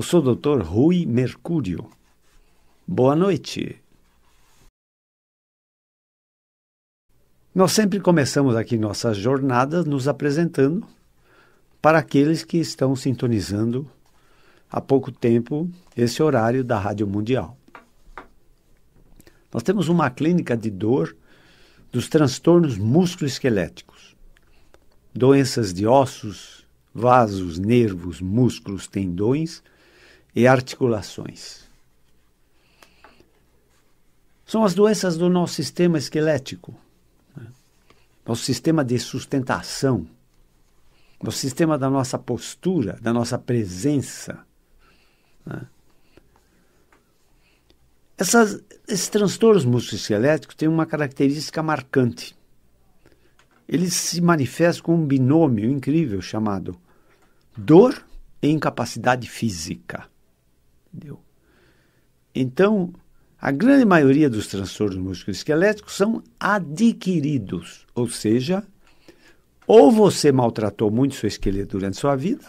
Eu sou o Dr. Rui Mercúrio. Boa noite. Nós sempre começamos aqui nossas jornadas nos apresentando para aqueles que estão sintonizando há pouco tempo esse horário da Rádio Mundial. Nós temos uma clínica de dor dos transtornos musculoesqueléticos, doenças de ossos, vasos, nervos, músculos, tendões e articulações. São as doenças do nosso sistema esquelético, nosso sistema de sustentação, nosso sistema da nossa postura, da nossa presença. Esses transtornos musculoesqueléticos têm uma característica marcante. Eles se manifestam com um binômio incrível chamado dor e incapacidade física. Entendeu? Então, a grande maioria dos transtornos musculoesqueléticos são adquiridos, ou seja, ou você maltratou muito seu esqueleto durante sua vida,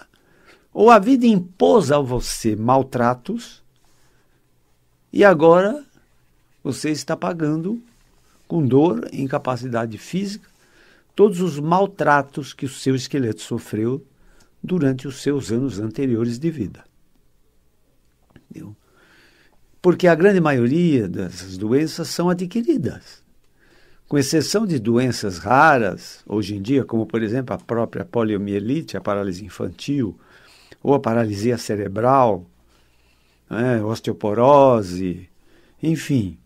ou a vida impôs a você maltratos e agora você está pagando com dor e incapacidade física todos os maltratos que o seu esqueleto sofreu durante os seus anos anteriores de vida. Entendeu? Porque a grande maioria dessas doenças são adquiridas. Com exceção de doenças raras, hoje em dia, como por exemplo a própria poliomielite, a paralisia infantil, ou a paralisia cerebral, osteoporose, enfim.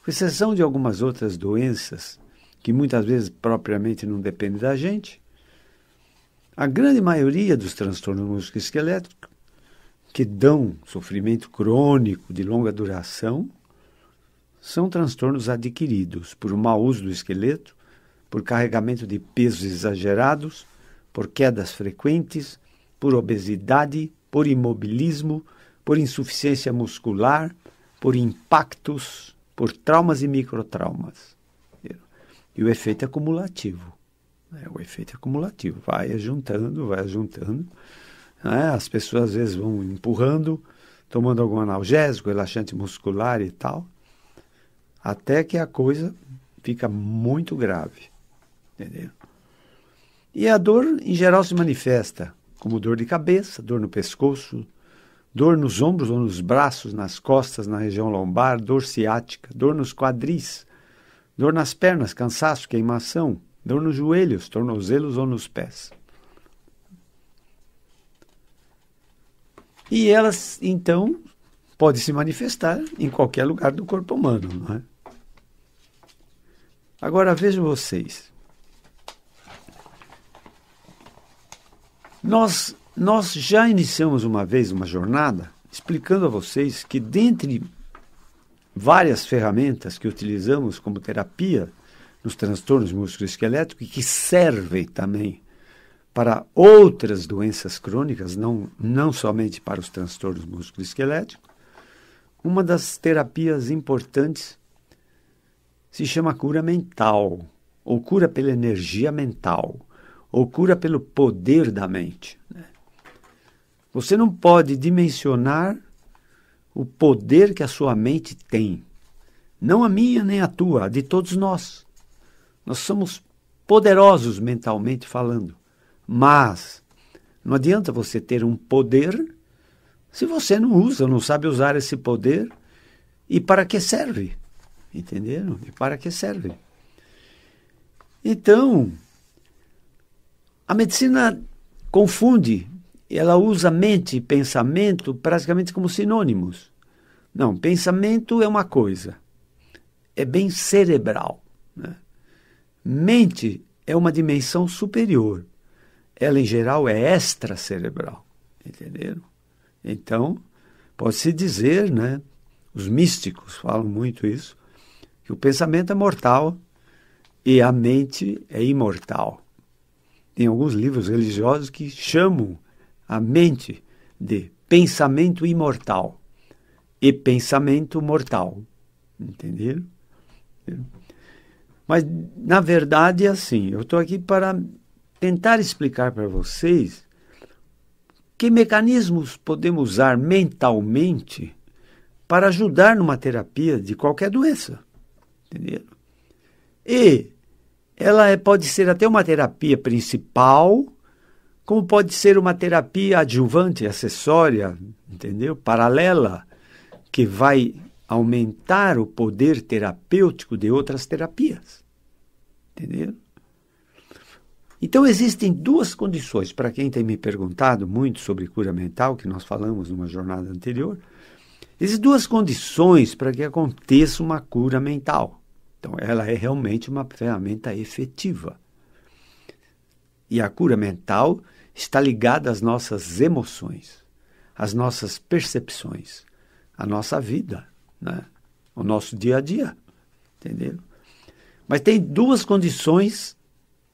Com exceção de algumas outras doenças, que muitas vezes propriamente não dependem da gente, a grande maioria dos transtornos musculoesqueléticos que dão sofrimento crônico de longa duração são transtornos adquiridos por um mau uso do esqueleto, por carregamento de pesos exagerados, por quedas frequentes, por obesidade, por imobilismo, por insuficiência muscular, por impactos, por traumas e microtraumas. E o efeito é acumulativo. O efeito é acumulativo. Vai juntando, vai juntando. As pessoas às vezes vão empurrando, tomando algum analgésico, relaxante muscular e tal, até que a coisa fica muito grave. Entendeu? E a dor, em geral, se manifesta como dor de cabeça, dor no pescoço, dor nos ombros ou nos braços, nas costas, na região lombar, dor ciática, dor nos quadris, dor nas pernas, cansaço, queimação, dor nos joelhos, tornozelos ou nos pés. E elas, então, podem se manifestar em qualquer lugar do corpo humano, não é? Agora, vejam vocês. Nós já iniciamos uma vez uma jornada explicando a vocês que, dentre várias ferramentas que utilizamos como terapia nos transtornos musculoesqueléticos e que servem também para outras doenças crônicas, não somente para os transtornos musculoesqueléticos, uma das terapias importantes se chama cura mental, ou cura pela energia mental, ou cura pelo poder da mente. Você não pode dimensionar o poder que a sua mente tem. Não a minha nem a tua, a de todos nós. Nós somos poderosos mentalmente falando. Mas não adianta você ter um poder se você não usa, não sabe usar esse poder. E para que serve? Entenderam? E para que serve? Então, a medicina confunde. Ela usa mente e pensamento praticamente como sinônimos. Não, pensamento é uma coisa. É bem cerebral. Né? Mente é uma dimensão superior. Ela, em geral, é extracerebral. Entenderam? Então, pode-se dizer, né? Os místicos falam muito isso, que o pensamento é mortal e a mente é imortal. Tem alguns livros religiosos que chamam a mente de pensamento imortal e pensamento mortal. Entenderam? Mas, na verdade, é assim. Eu estou aqui para tentar explicar para vocês Que mecanismos podemos usar mentalmente para ajudar numa terapia de qualquer doença? Entendeu? E ela pode ser até uma terapia principal, como pode ser uma terapia adjuvante, acessória, entendeu? Paralela, que vai aumentar o poder terapêutico de outras terapias. Entendeu? Então, existem duas condições, para quem tem me perguntado muito sobre cura mental, que nós falamos numa jornada anterior, existem duas condições para que aconteça uma cura mental. Então, ela é realmente uma ferramenta efetiva. E a cura mental está ligada às nossas emoções, às nossas percepções, à nossa vida, né? Ao nosso dia a dia, entendeu? Mas tem duas condições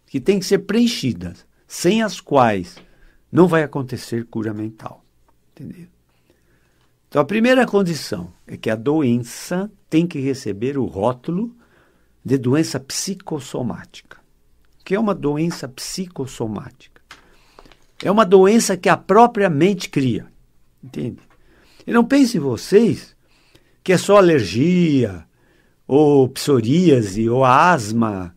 que têm que ser preenchidas, sem as quais não vai acontecer cura mental, entendeu? Então, a primeira condição é que a doença tem que receber o rótulo de doença psicossomática. O que é uma doença psicossomática? É uma doença que a própria mente cria, entende? E não pensem vocês que é só alergia, ou psoríase, ou asma,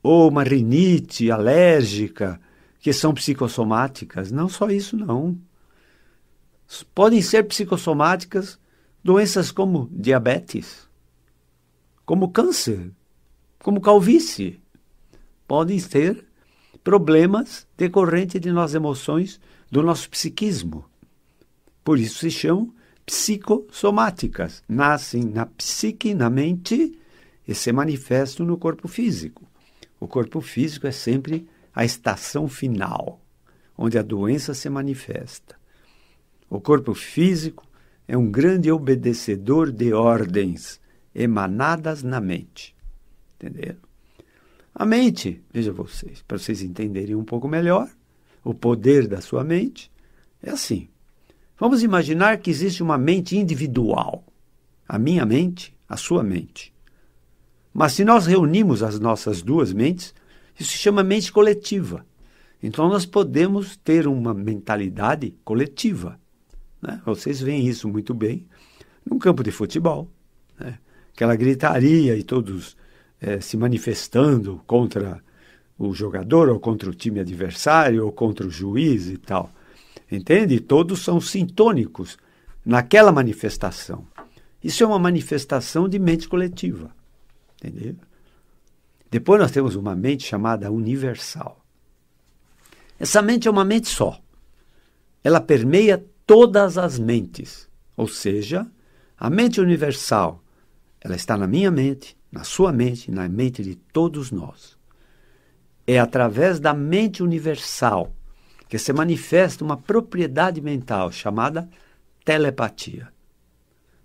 ou uma rinite alérgica, que são psicossomáticas. Não só isso, não. Podem ser psicossomáticas doenças como diabetes, como câncer, como calvície. Podem ser problemas decorrentes de nossas emoções, do nosso psiquismo. Por isso se chamam psicossomáticas. Nascem na psique, na mente, e se manifestam no corpo físico. O corpo físico é sempre a estação final, onde a doença se manifesta. O corpo físico é um grande obedecedor de ordens emanadas na mente. Entenderam? A mente, veja vocês, para vocês entenderem um pouco melhor, o poder da sua mente é assim. Vamos imaginar que existe uma mente individual. A minha mente, a sua mente. Mas se nós reunimos as nossas duas mentes, isso se chama mente coletiva. Então nós podemos ter uma mentalidade coletiva, né? Vocês veem isso muito bem num campo de futebol, né? Aquela gritaria e todos se manifestando contra o jogador ou contra o time adversário ou contra o juiz e tal. Entende? Todos são sintônicos naquela manifestação. Isso é uma manifestação de mente coletiva. Entendeu? Depois nós temos uma mente chamada universal. Essa mente é uma mente só. Ela permeia todas as mentes. Ou seja, a mente universal, ela está na minha mente, na sua mente, na mente de todos nós. É através da mente universal que se manifesta uma propriedade mental chamada telepatia.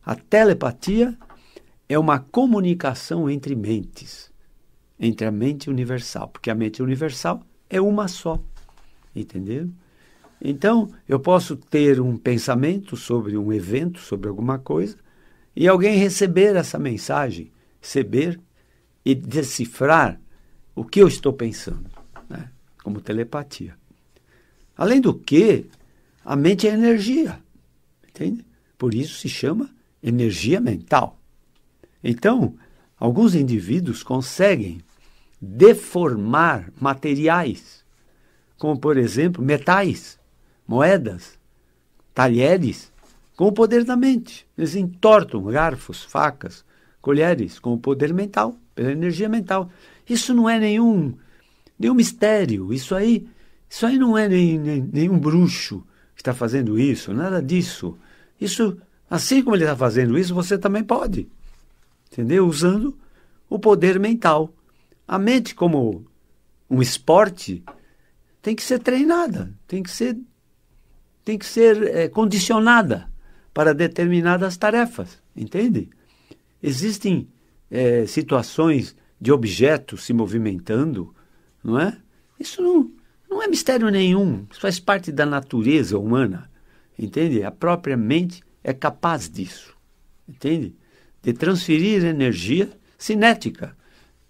A telepatia é uma comunicação entre mentes, entre a mente universal, porque a mente universal é uma só, entendeu? Então, eu posso ter um pensamento sobre um evento, sobre alguma coisa, e alguém receber essa mensagem, receber e decifrar o que eu estou pensando, né? Como telepatia. Além do que, a mente é energia, entende? Por isso se chama energia mental. Então, alguns indivíduos conseguem deformar materiais, como, por exemplo, metais, moedas, talheres, com o poder da mente. Eles entortam garfos, facas, colheres, com o poder mental, pela energia mental. Isso não é nenhum mistério, isso aí não é nenhum bruxo que está fazendo isso, nada disso. Isso, assim como ele está fazendo isso, você também pode. Entendeu? Usando o poder mental. A mente, como um esporte, tem que ser treinada, tem que ser condicionada para determinadas tarefas, entende? Existem situações de objetos se movimentando, não é? Isso não é mistério nenhum, isso faz parte da natureza humana, entende? A própria mente é capaz disso, entende? De transferir energia cinética,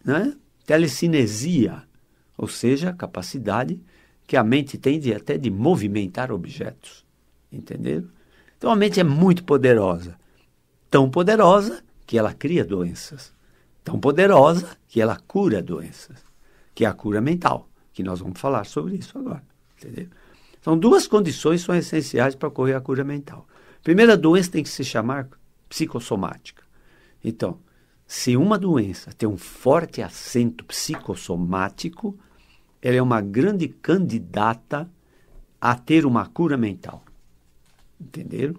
né? Telecinesia, ou seja, a capacidade que a mente tem até de movimentar objetos, Entenderam? Então a mente é muito poderosa. Tão poderosa que ela cria doenças. Tão poderosa que ela cura doenças. Que é a cura mental, que nós vamos falar sobre isso agora. Entendeu? São duas condições que são essenciais para ocorrer a cura mental. A primeira doença tem que se chamar psicossomática. Então, se uma doença tem um forte acento psicossomático, ela é uma grande candidata a ter uma cura mental. Entenderam?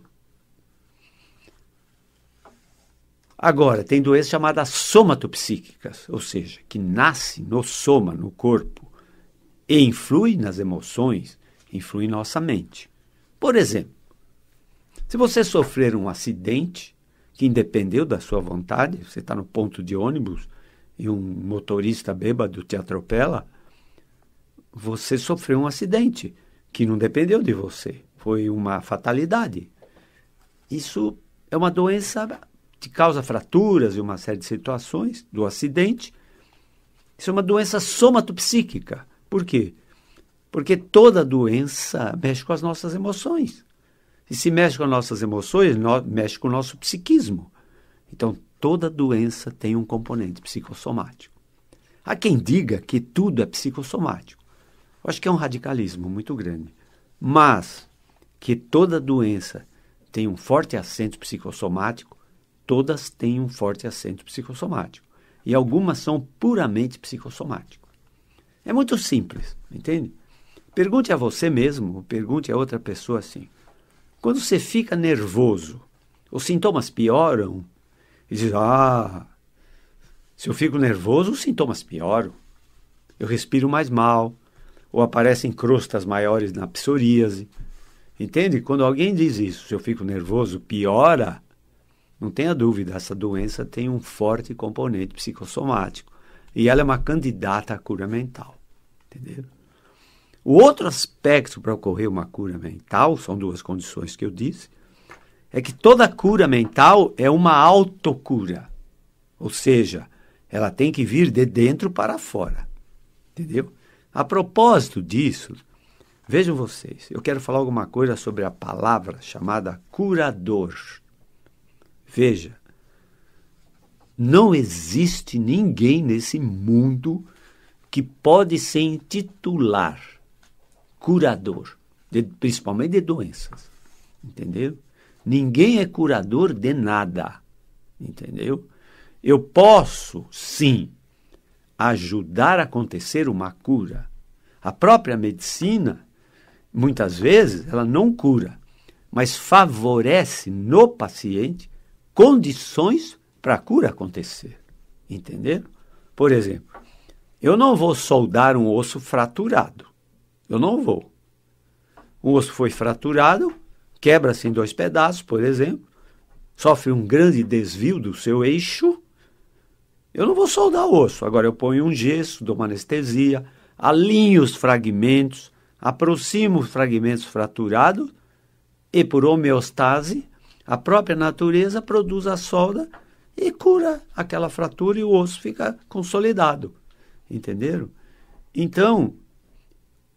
Agora, tem doenças chamadas somatopsíquicas, ou seja, que nasce no soma, no corpo, e influi nas emoções, influi em nossa mente. Por exemplo, se você sofrer um acidente que independeu da sua vontade, você está no ponto de ônibus e um motorista bêbado te atropela, você sofreu um acidente que não dependeu de você, foi uma fatalidade. Isso é uma doença que causa fraturas e uma série de situações do acidente. Isso é uma doença somatopsíquica. Por quê? Porque toda doença mexe com as nossas emoções. E se mexe com as nossas emoções, mexe com o nosso psiquismo. Então, toda doença tem um componente psicossomático. Há quem diga que tudo é psicossomático. Eu acho que é um radicalismo muito grande. Mas que toda doença tem um forte acento psicossomático, todas têm um forte acento psicossomático. E algumas são puramente psicossomáticas. É muito simples, entende? Pergunte a você mesmo, pergunte a outra pessoa assim. Quando você fica nervoso, os sintomas pioram? E diz, se eu fico nervoso, os sintomas pioram. Eu respiro mais mal, ou aparecem crostas maiores na psoríase. Entende? Quando alguém diz isso, se eu fico nervoso, piora, não tenha dúvida, essa doença tem um forte componente psicossomático. E ela é uma candidata à cura mental. Entendeu? O outro aspecto para ocorrer uma cura mental, são duas condições que eu disse, é que toda cura mental é uma autocura. Ou seja, ela tem que vir de dentro para fora. Entendeu? A propósito disso, vejam vocês, eu quero falar alguma coisa sobre a palavra chamada curador. Veja, não existe ninguém nesse mundo que pode se intitular curador, principalmente de doenças, entendeu? Ninguém é curador de nada, entendeu? Eu posso, sim, ajudar a acontecer uma cura. A própria medicina, muitas vezes, ela não cura, mas favorece no paciente condições para a cura acontecer, entendeu? Por exemplo, eu não vou soldar um osso fraturado. Eu não vou. O osso foi fraturado, quebra-se em 2 pedaços, por exemplo, sofre um grande desvio do seu eixo. Eu não vou soldar o osso. Agora eu ponho um gesso, dou uma anestesia, alinho os fragmentos, aproximo os fragmentos fraturados e, por homeostase, a própria natureza produz a solda e cura aquela fratura e o osso fica consolidado. Entenderam? Então,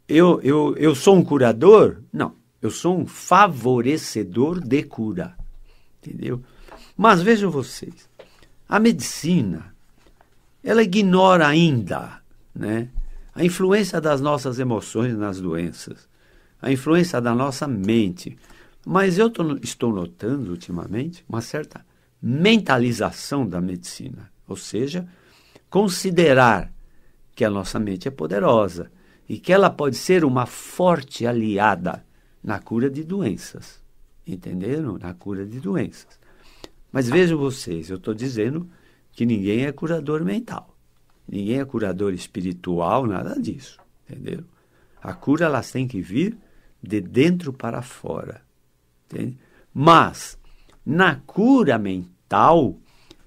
eu sou um curador? Não. Eu sou um favorecedor de cura. Entendeu? Mas vejam vocês, a medicina, ela ignora ainda, né, a influência das nossas emoções nas doenças, a influência da nossa mente. Mas eu estou notando, ultimamente, uma certa mentalização da medicina. Ou seja, considerar que a nossa mente é poderosa e que ela pode ser uma forte aliada na cura de doenças. Entenderam? Na cura de doenças. Mas vejam vocês, eu estou dizendo que ninguém é curador mental. Ninguém é curador espiritual, nada disso. Entendeu? A cura, elas têm que vir de dentro para fora. Entende? Mas, na cura mental,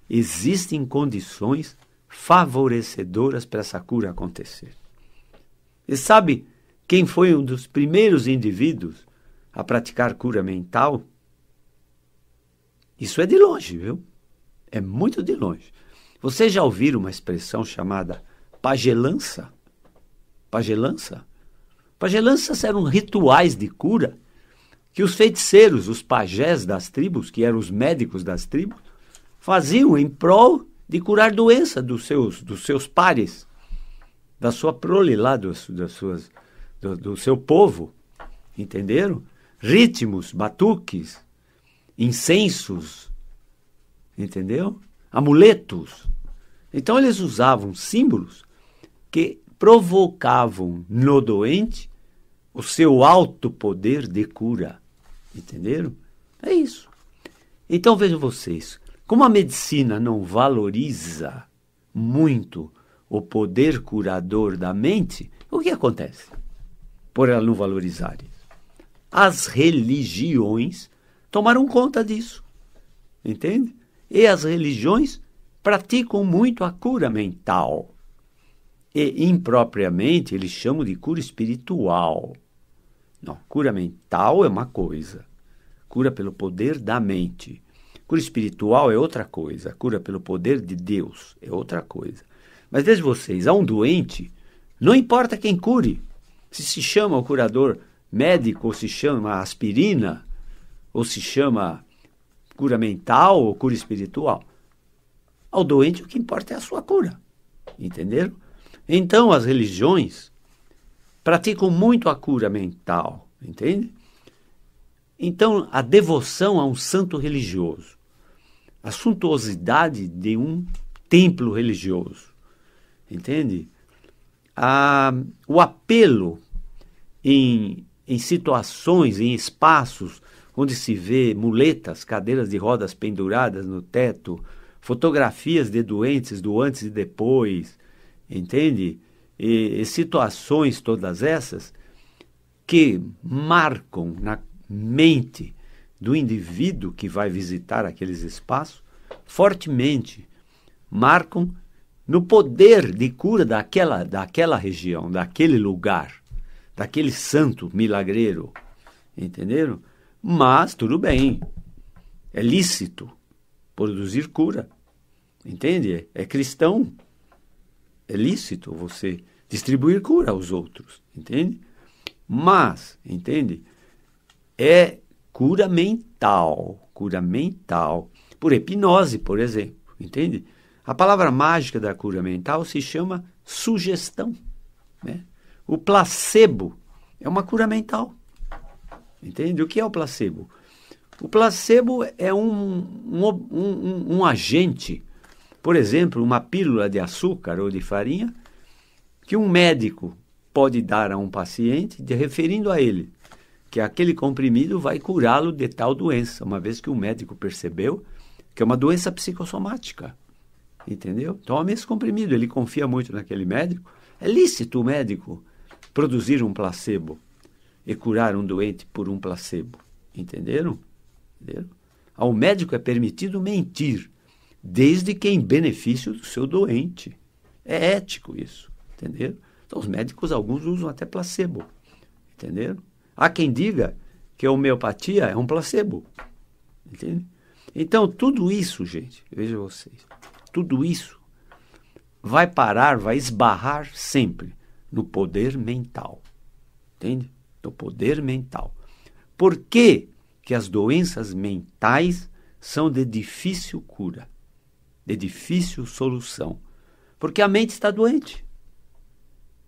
existem condições favorecedoras para essa cura acontecer. E sabe quem foi um dos primeiros indivíduos a praticar cura mental? Isso é de longe, viu? É muito de longe. Vocês já ouviram uma expressão chamada pagelança? Pagelança? Pagelanças eram rituais de cura que os feiticeiros, os pajés das tribos, que eram os médicos das tribos, faziam em prol de curar doença dos seus pares, da sua prole lá, do seu povo, entenderam? Ritmos, batuques, incensos, entendeu? Amuletos. Então eles usavam símbolos que provocavam no doente o seu alto poder de cura, entenderam? É isso. Então vejam vocês, como a medicina não valoriza muito o poder curador da mente, o que acontece por ela não valorizar isso? As religiões tomaram conta disso, entende? E as religiões praticam muito a cura mental. E, impropriamente, eles chamam de cura espiritual. Não, cura mental é uma coisa. Cura pelo poder da mente. Cura espiritual é outra coisa. Cura pelo poder de Deus é outra coisa. Mas vejam vocês, há um doente, não importa quem cure, se chama o curador médico, ou se chama aspirina, ou se chama cura mental ou cura espiritual. Ao doente o que importa é a sua cura. Entenderam? Então as religiões praticam muito a cura mental. Entende? Então a devoção a um santo religioso, a suntuosidade de um templo religioso, entende? O apelo em situações, em espaços onde se vê muletas, cadeiras de rodas penduradas no teto, fotografias de doentes do antes e depois, entende? E situações todas essas que marcam na mente do indivíduo que vai visitar aqueles espaços, fortemente marcam no poder de cura daquela região, daquele lugar, daquele santo milagreiro, entenderam? Mas tudo bem, é lícito produzir cura, entende? É cristão, é lícito você distribuir cura aos outros, entende? Mas, entende? É cura mental, por hipnose, por exemplo, entende? A palavra mágica da cura mental se chama sugestão, né? O placebo é uma cura mental, entende? O que é o placebo? O placebo é um agente, por exemplo, uma pílula de açúcar ou de farinha, que um médico pode dar a um paciente, referindo a ele que aquele comprimido vai curá-lo de tal doença, uma vez que o médico percebeu que é uma doença psicossomática, entendeu? Tome esse comprimido, ele confia muito naquele médico. É lícito o médico produzir um placebo e curar um doente por um placebo, entenderam? Ao médico é permitido mentir, desde que em benefício do seu doente. É ético isso, entenderam? Então os médicos, alguns usam até placebo, entenderam? Há quem diga que a homeopatia é um placebo, entende? Então tudo isso, gente, vejam vocês, tudo isso vai parar, vai esbarrar sempre no poder mental, entende? No poder mental. Por que que as doenças mentais são de difícil cura, de difícil solução? Porque a mente está doente,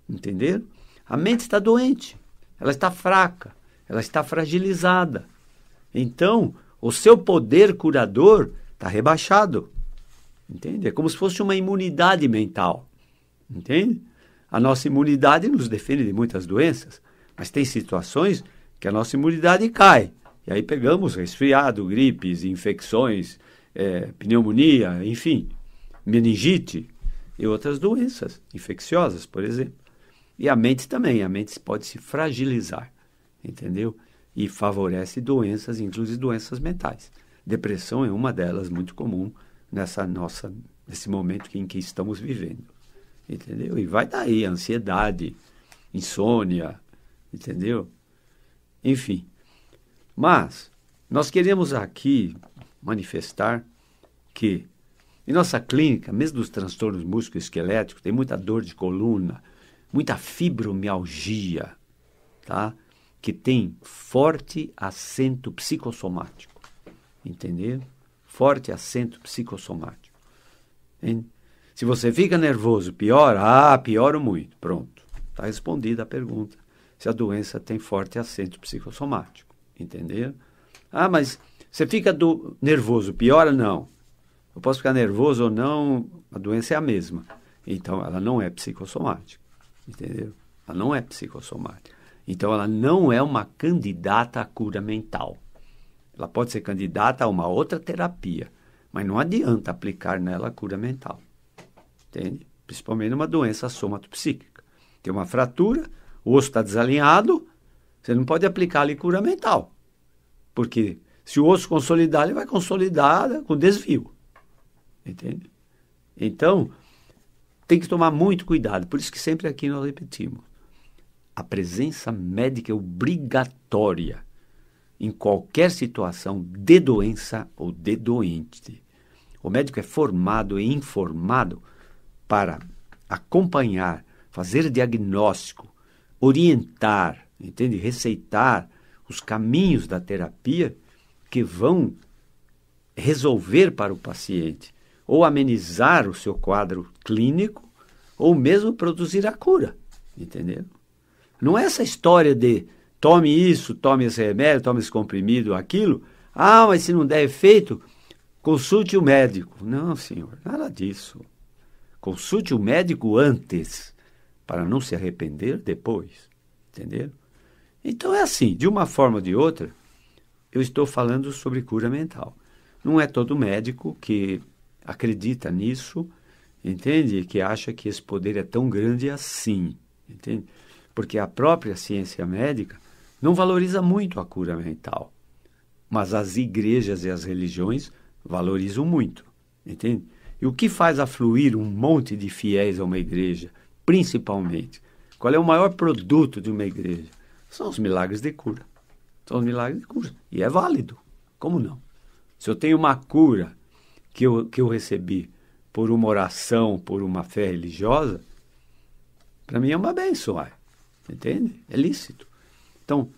entenderam? A mente está doente, ela está fraca, ela está fragilizada. Então, o seu poder curador está rebaixado, entende? É como se fosse uma imunidade mental, entende? A nossa imunidade nos defende de muitas doenças, mas tem situações que a nossa imunidade cai. E aí pegamos resfriado, gripes, infecções, pneumonia, enfim, meningite e outras doenças infecciosas, por exemplo. E a mente também, a mente pode se fragilizar, entendeu? E favorece doenças, inclusive doenças mentais. Depressão é uma delas, muito comum nesse momento em que estamos vivendo, entendeu? E vai daí ansiedade, insônia, entendeu? Enfim. Mas nós queremos aqui manifestar que em nossa clínica, mesmo dos transtornos músculo-esqueléticos, tem muita dor de coluna, muita fibromialgia, tá? que tem forte acento psicossomático. Entendeu? Forte acento psicossomático. Hein? Se você fica nervoso, piora? Pioro muito. Pronto. Está respondida a pergunta. Se a doença tem forte acento psicossomático. Entendeu? Mas você fica nervoso, piora? Não. Eu posso ficar nervoso ou não, a doença é a mesma. Então, ela não é psicossomática. Entendeu? Ela não é psicossomática. Então, ela não é uma candidata à cura mental. Ela pode ser candidata a uma outra terapia, mas não adianta aplicar nela a cura mental. Entende? Principalmente numa doença somatopsíquica. Tem uma fratura, o osso está desalinhado, você não pode aplicar ali cura mental. Porque se o osso consolidar, ele vai consolidar com desvio. Entende? Então, tem que tomar muito cuidado. Por isso que sempre aqui nós repetimos. A presença médica é obrigatória em qualquer situação de doença ou de doente. O médico é formado e informado para acompanhar, fazer diagnóstico, orientar, entende? Receitar os caminhos da terapia que vão resolver para o paciente ou amenizar o seu quadro clínico ou mesmo produzir a cura, entendeu? Não é essa história de tome isso, tome esse remédio, tome esse comprimido, aquilo. Mas se não der efeito, consulte o médico. Não, senhor, nada disso. Consulte o médico antes, para não se arrepender depois, entendeu? Então é assim, de uma forma ou de outra, eu estou falando sobre cura mental. Não é todo médico que acredita nisso, entende? Que acha que esse poder é tão grande assim, entende? Porque a própria ciência médica não valoriza muito a cura mental. Mas as igrejas e as religiões valorizam muito, entende? E o que faz afluir um monte de fiéis a uma igreja, principalmente? Qual é o maior produto de uma igreja? São os milagres de cura. São os milagres de cura. E é válido. Como não? Se eu tenho uma cura que eu recebi por uma oração, por uma fé religiosa, para mim é uma bênção, entende? É lícito. Então,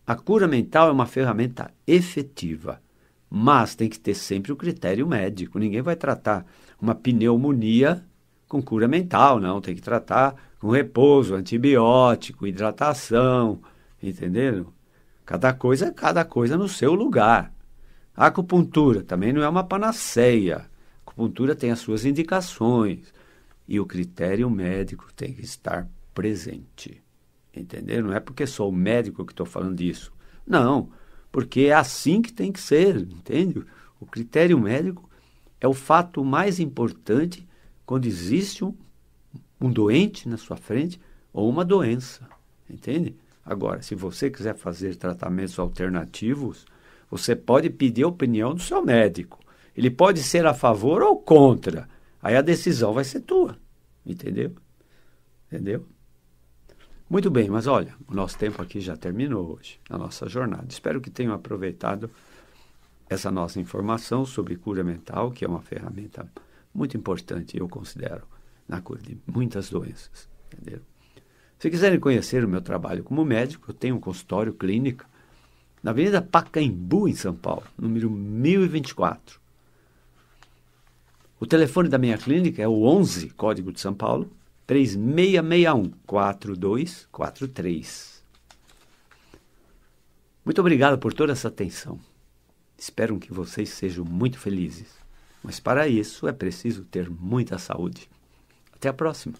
a cura mental é uma ferramenta efetiva, mas tem que ter sempre o critério médico. Ninguém vai tratar uma pneumonia com cura mental, não. Tem que tratar com repouso, antibiótico, hidratação, entenderam? Cada coisa no seu lugar. A acupuntura também não é uma panaceia. A acupuntura tem as suas indicações e o critério médico tem que estar presente. Entendeu? Não é porque sou médico que estou falando disso. Não, porque é assim que tem que ser, entende? O critério médico é o fato mais importante quando existe um doente na sua frente ou uma doença, entende? Agora, se você quiser fazer tratamentos alternativos, você pode pedir a opinião do seu médico. Ele pode ser a favor ou contra. Aí a decisão vai ser tua, entendeu? Entendeu? Muito bem, mas olha, o nosso tempo aqui já terminou hoje, na nossa jornada. Espero que tenham aproveitado essa nossa informação sobre cura mental, que é uma ferramenta muito importante, eu considero, na cura de muitas doenças. Entendeu? Se quiserem conhecer o meu trabalho como médico, eu tenho um consultório clínica na Avenida Pacaembu, em São Paulo, número 1024. O telefone da minha clínica é o 11, código de São Paulo, 3661-4243. Muito obrigado por toda essa atenção. Espero que vocês sejam muito felizes. Mas para isso é preciso ter muita saúde. Até a próxima.